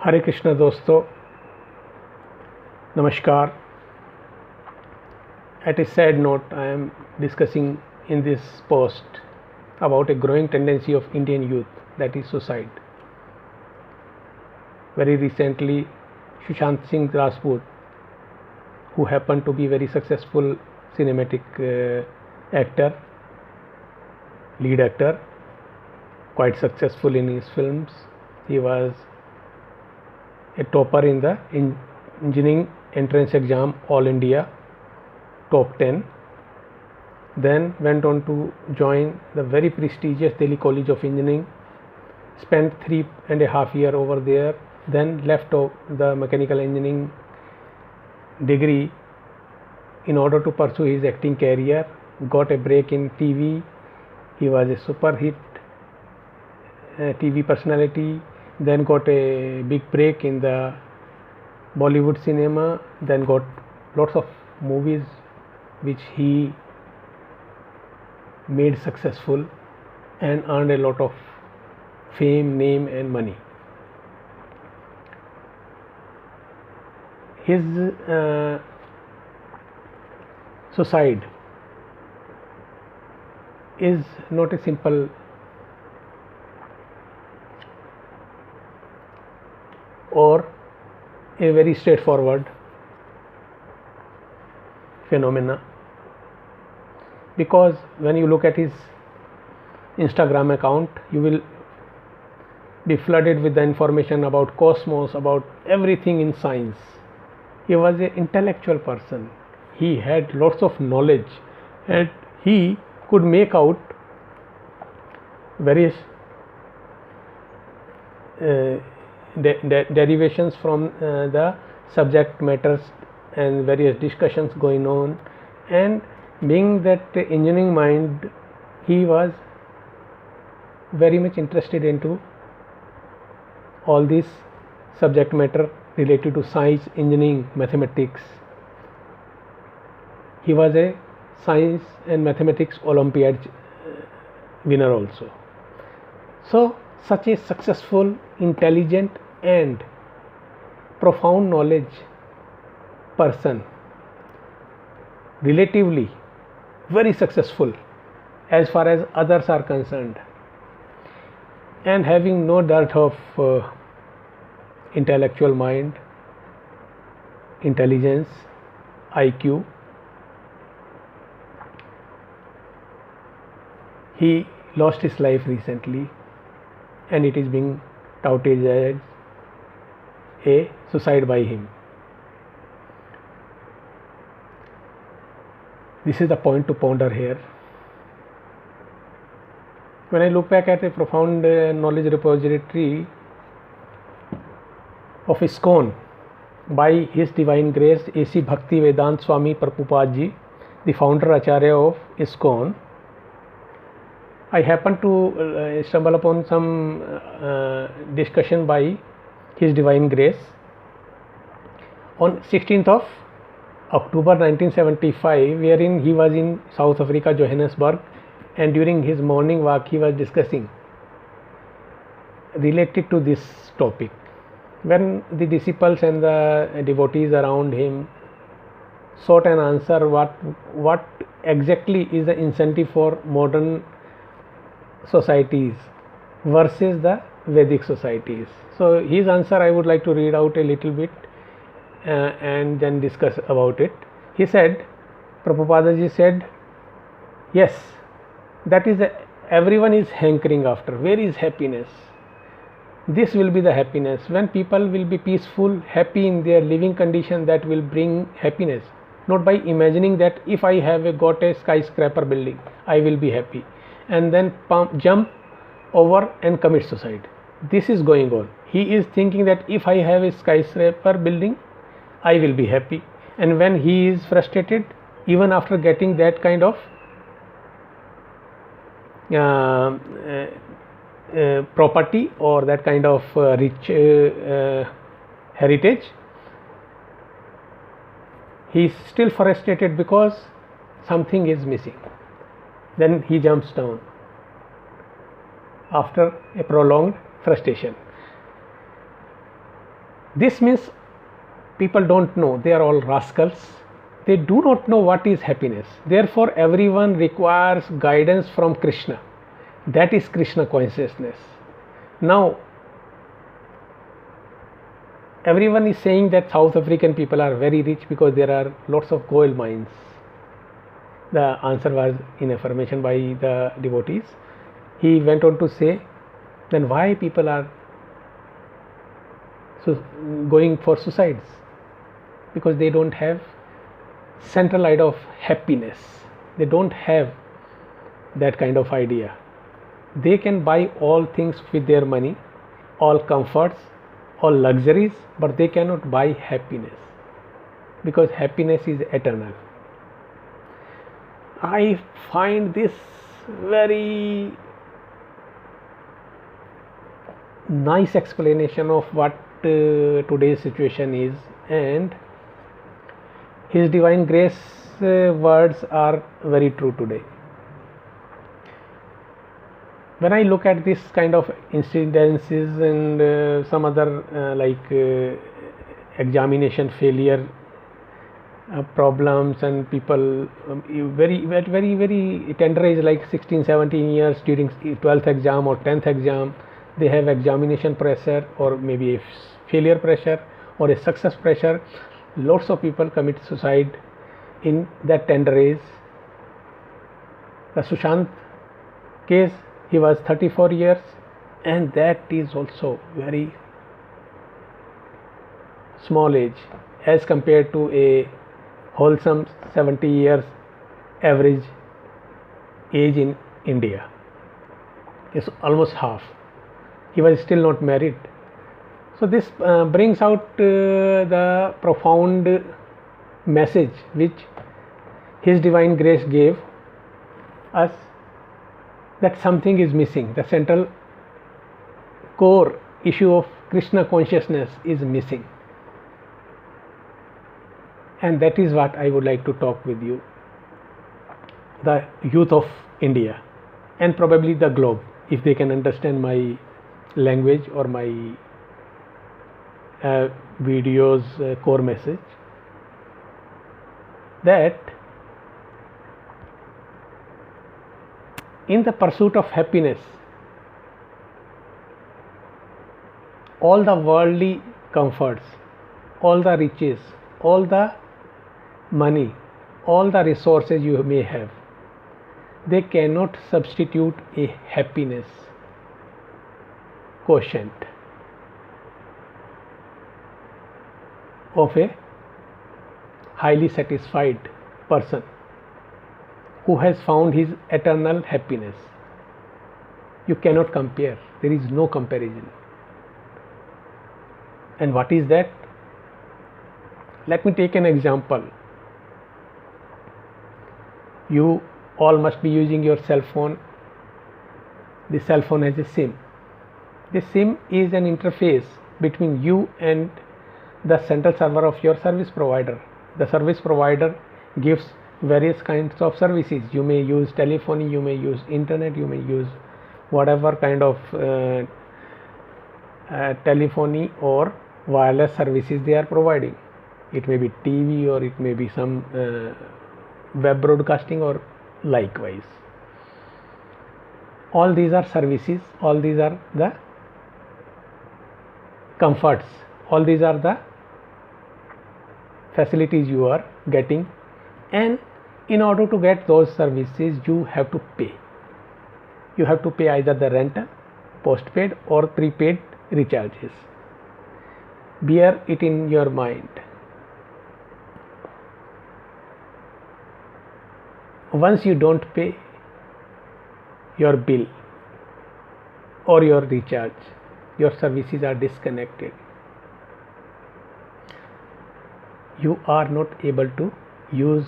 हरे कृष्ण दोस्तों, नमस्कार. At a sad note, I am discussing in this post about a growing tendency of Indian youth, that is suicide. Very recently, Sushant Singh Rajput, who happened to be very successful cinematic actor, lead actor, quite successful in his films. He was a topper in the engineering entrance exam, All India top 10. Then went on to join the very prestigious Delhi College of Engineering, spent 3.5 years over there, then left the mechanical engineering degree in order to pursue his acting career, got a break in TV. He was a super hit TV personality, then got a big break in the Bollywood cinema, then got lots of movies which he made successful and earned a lot of fame, name and money. His suicide is not a simple or a very straightforward phenomena, because when you look at his Instagram account, you will be flooded with the information about cosmos, about everything in science. He was an intellectual person. He had lots of knowledge and he could make out various derivations from the subject matters and various discussions going on, and being that engineering mind, he was very much interested into all this subject matter related to science, engineering, mathematics. He was a science and mathematics Olympiad winner also. So such a successful, intelligent and profound knowledge person, relatively very successful as far as others are concerned, and having no dearth of intellectual mind, intelligence, IQ, he lost his life recently and it is being touted as a suicide by him. This is the point to ponder here. When I look back at a profound knowledge repository of ISKCON by His Divine Grace A.C. Bhakti Vedant Swami Prabhupada Ji, the founder Acharya of ISKCON, I happened to stumble upon some discussion by His Divine Grace on 16th of October 1975, wherein he was in South Africa, Johannesburg, and during his morning walk he was discussing related to this topic. When the disciples and the devotees around him sought an answer, what exactly is the incentive for modern societies versus the Vedic societies. So his answer I would like to read out a little bit and then discuss about it. He said, Prabhupada ji said, yes, that is everyone is hankering after. Where is happiness? This will be the happiness. When people will be peaceful, happy in their living condition, that will bring happiness. Not by imagining that if I have got a skyscraper building, I will be happy, and then jump over and commit suicide. This is going on. He is thinking that if I have a skyscraper building, I will be happy, and when he is frustrated, even after getting that kind of property or that kind of rich heritage, he is still frustrated because something is missing. Then he jumps down after a prolonged frustration. This means people don't know, they are all rascals. They do not know what is happiness. Therefore, everyone requires guidance from Krishna. That is Krishna consciousness. Now, everyone is saying that South African people are very rich because there are lots of gold mines. The answer was in affirmation by the devotees. He went on to say, then why people are going for suicides? Because they don't have central idea of happiness. They don't have that kind of idea. They can buy all things with their money, all comforts, all luxuries, but they cannot buy happiness, because happiness is eternal. I find this very nice explanation of what today's situation is, and His Divine Grace words are very true today. When I look at this kind of incidences and some other examination failure problems, and people very tender age, like 16-17 years, during 12th exam or 10th exam, they have examination pressure, or maybe a failure pressure or a success pressure. Lots of people commit suicide in that tender age. The Sushant case, he was 34 years, and that is also very small age as compared to a wholesome 70 years average age in India. It's almost half. He was still not married. So this brings out the profound message which His Divine Grace gave us, that something is missing. The central core issue of Krishna consciousness is missing. And that is what I would like to talk with you, the youth of India and probably the globe, if they can understand my language or my video's core message, that in the pursuit of happiness, all the worldly comforts, all the riches, all the money, all the resources you may have, they cannot substitute a happiness quotient of a highly satisfied person who has found his eternal happiness. You cannot compare. There is no comparison. And what is that? Let me take an example. You all must be using your cell phone. The cell phone has a SIM. The SIM is an interface between you and the central server of your service provider. The service provider gives various kinds of services. You may use telephony, you may use internet, you may use whatever kind of telephony or wireless services they are providing. It may be TV, or it may be some web broadcasting, or likewise. All these are services, all these are the comforts, all these are the facilities you are getting, and in order to get those services you have to pay. You have to pay either the rental, postpaid or prepaid recharges. Bear it in your mind. Once you don't pay your bill or your recharge, your services are disconnected. You are not able to use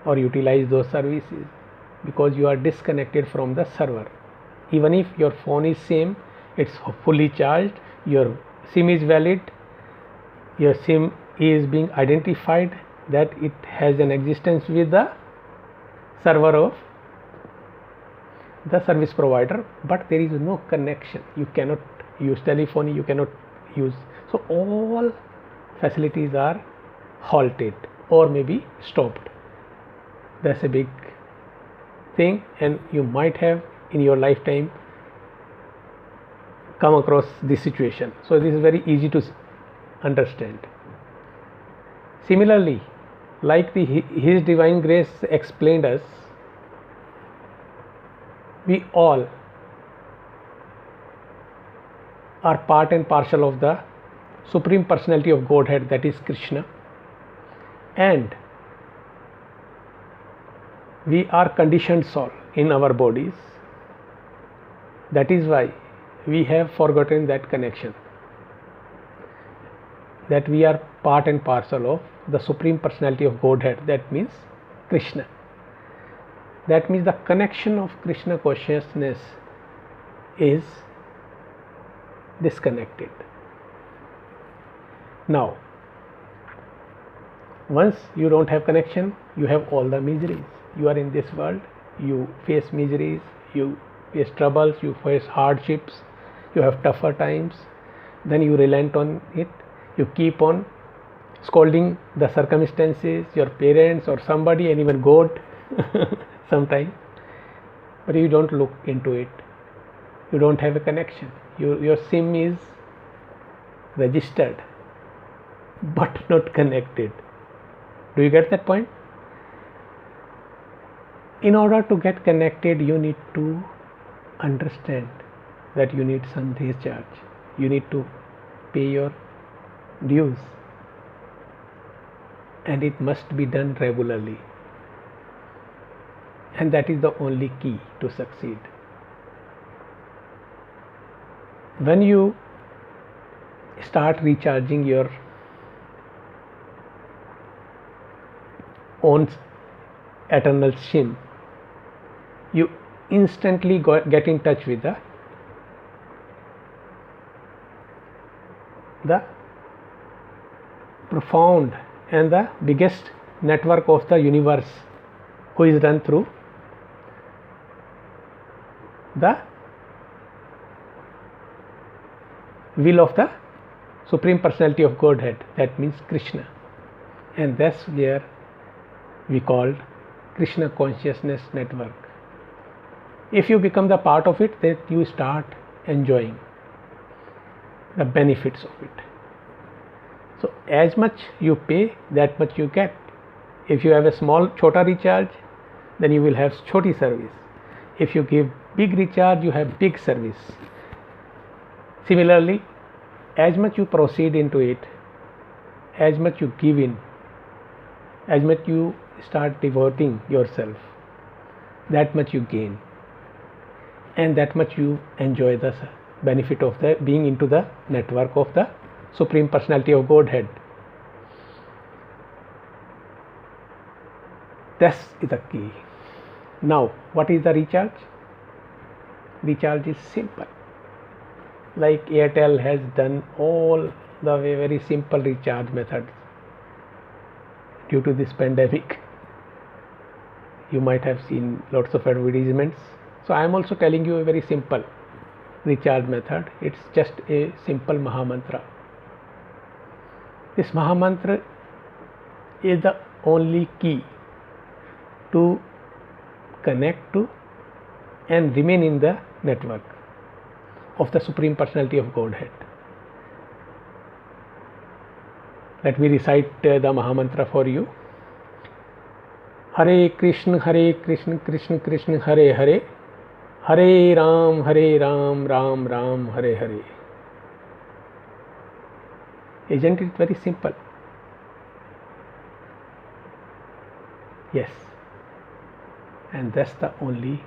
or utilize those services because you are disconnected from the server. Even if your phone is same, it's fully charged, your SIM is valid, your SIM is being identified that it has an existence with the server of the service provider, but there is no connection. You cannot use telephony, you cannot use So all facilities are halted or maybe stopped. That's a big thing, and you might have in your lifetime come across this situation. So this is very easy to understand. Similarly, like His Divine Grace explained us, we all are part and parcel of the Supreme Personality of Godhead, that is Krishna, and we are conditioned soul in our bodies. That is why we have forgotten that connection, that we are part and parcel of the Supreme Personality of Godhead, that means Krishna. That means the connection of Krishna consciousness is disconnected. Now, once you don't have connection, you have all the miseries. You are in this world, you face miseries, you face troubles, you face hardships, you have tougher times, then you relent on it, you keep on scolding the circumstances, your parents or somebody, and even God sometimes, but you don't look into it. You don't have a connection. Your SIM is registered but not connected. Do you get that point? In order to get connected, you need to understand that you need some recharge. You need to pay your dues, and it must be done regularly. And that is the only key to succeed. When you start recharging your own eternal SIM, you instantly get in touch with the profound and the biggest network of the universe, who is run through the will of the Supreme Personality of Godhead, that means Krishna. And that's where we called Krishna Consciousness Network. If you become the part of it, then you start enjoying the benefits of it. So as much you pay, that much you get. If you have a small chota recharge, then you will have choti service. If you give big recharge, you have big service. Similarly, as much you proceed into it, as much you give in, as much you start devoting yourself, that much you gain, and that much you enjoy the benefit of the being into the network of the Supreme Personality of Godhead. That's the key. Now, what is the recharge? Recharge is simple. Like Airtel has done all the very simple recharge methods due to this pandemic. You might have seen lots of advertisements. So I am also telling you a very simple recharge method. It's just a simple Mahamantra. This Mahamantra is the only key to connect to and remain in the network of the Supreme Personality of Godhead. Let me recite the Mahamantra for you. Hare Krishna, Krishna Krishna, Hare Hare, Hare Ram, Ram Ram, Hare Hare. Isn't it very simple? Yes. And that's the only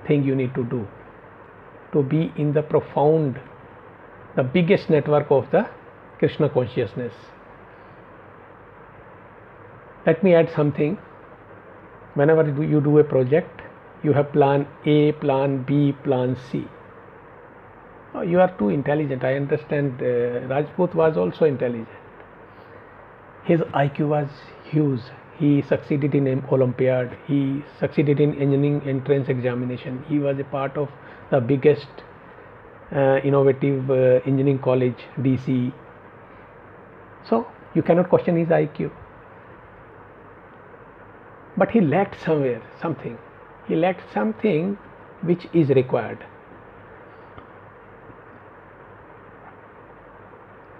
thing you need to do to be in the profound, the biggest network of the Krishna consciousness. Let me add something. Whenever you do a project, you have plan A, plan B, plan C. Oh, you are too intelligent. I understand. Rajput was also intelligent. His IQ was huge. He succeeded in Olympiad. He succeeded in engineering entrance examination. He was a part of the biggest innovative engineering college, DC. So you cannot question his IQ. But he lacked somewhere something. He lacked something which is required.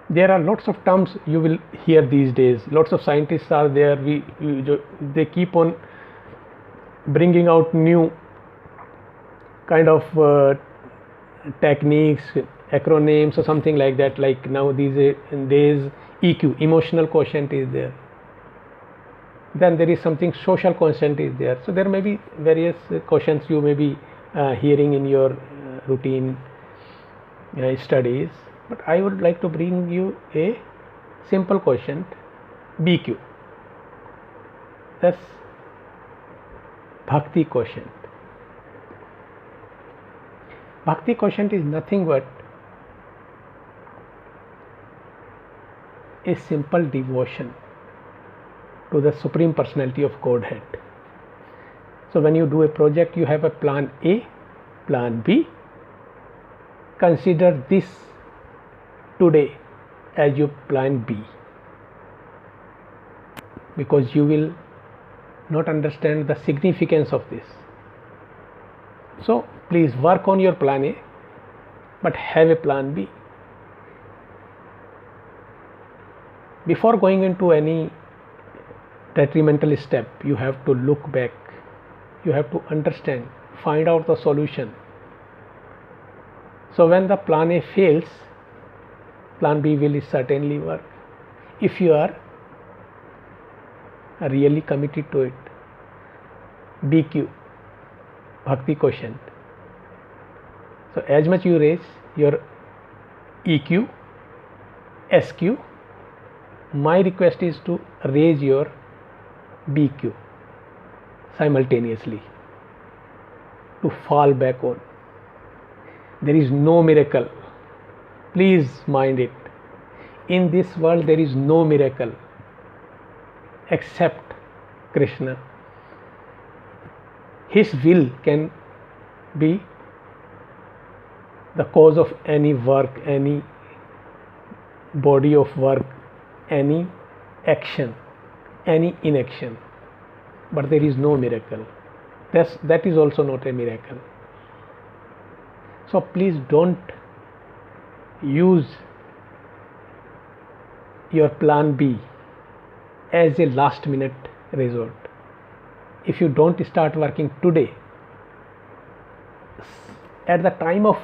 There are lots of terms you will hear these days. Lots of scientists are there. They keep on bringing out new kind of techniques, acronyms or something like that. Like now these days, EQ, emotional quotient, is there. Then there is something, social quotient is there. So there may be various quotients you may be hearing in your routine studies. But I would like to bring you a simple quotient, BQ. That's Bhakti quotient. Bhakti quotient is nothing but a simple devotion to the Supreme Personality of Godhead. So when you do a project, you have a plan A, plan B. Consider this today as your plan B, because you will not understand the significance of this. So please work on your plan A, but have a plan B. Before going into any detrimental step, you have to look back, you have to understand, find out the solution. So when the plan A fails, plan B will certainly work, if you are really committed to it. BQ, Bhakti quotient. So as much you raise your EQ, SQ, my request is to raise your BQ simultaneously, to fall back on. There is no miracle. Please mind it. In this world there is no miracle except Krishna. His will can be the cause of any work, any body of work, any action, any inaction. But there is no miracle. That is also not a miracle. So please don't use your plan B as a last minute resort. If you don't start working today, at the time of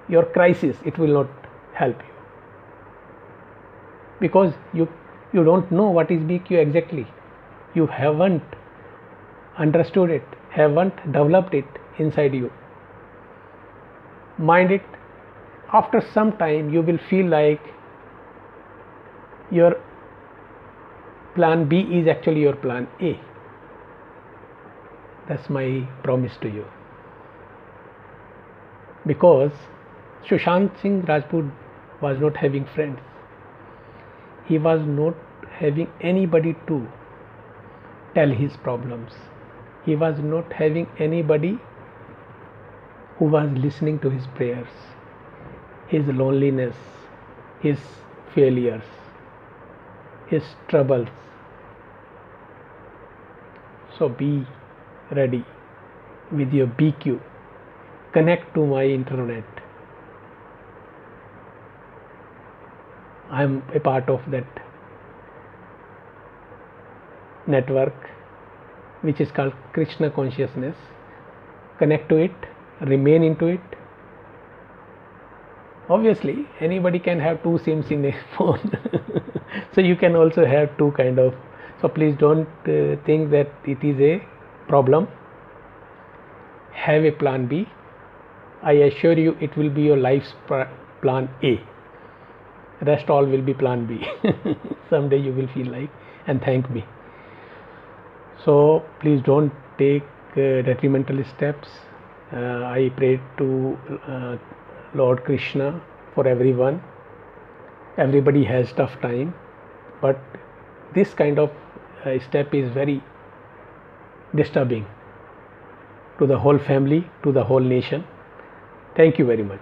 your crisis, it will not help you, because you don't know what is BQ exactly. You haven't understood it, haven't developed it inside you. Mind it. After some time you will feel like your plan B is actually your plan A. That's my promise to you. Because Sushant Singh Rajput was not having friends. He was not having anybody to tell his problems. He was not having anybody who was listening to his prayers, his loneliness, his failures, his troubles. So be ready with your BQ. Connect to my internet. I am a part of that network which is called Krishna Consciousness. Connect to it, remain into it. Obviously anybody can have two SIMs in a phone. So you can also have two kind of. So please don't think that it is a problem. Have a plan B. I assure you it will be your life's plan A. Rest all will be plan B. Someday you will feel like and thank me. So please don't take detrimental steps. I pray to Lord Krishna for everyone. Everybody has tough time, but this kind of step is very disturbing to the whole family, to the whole nation. Thank you very much.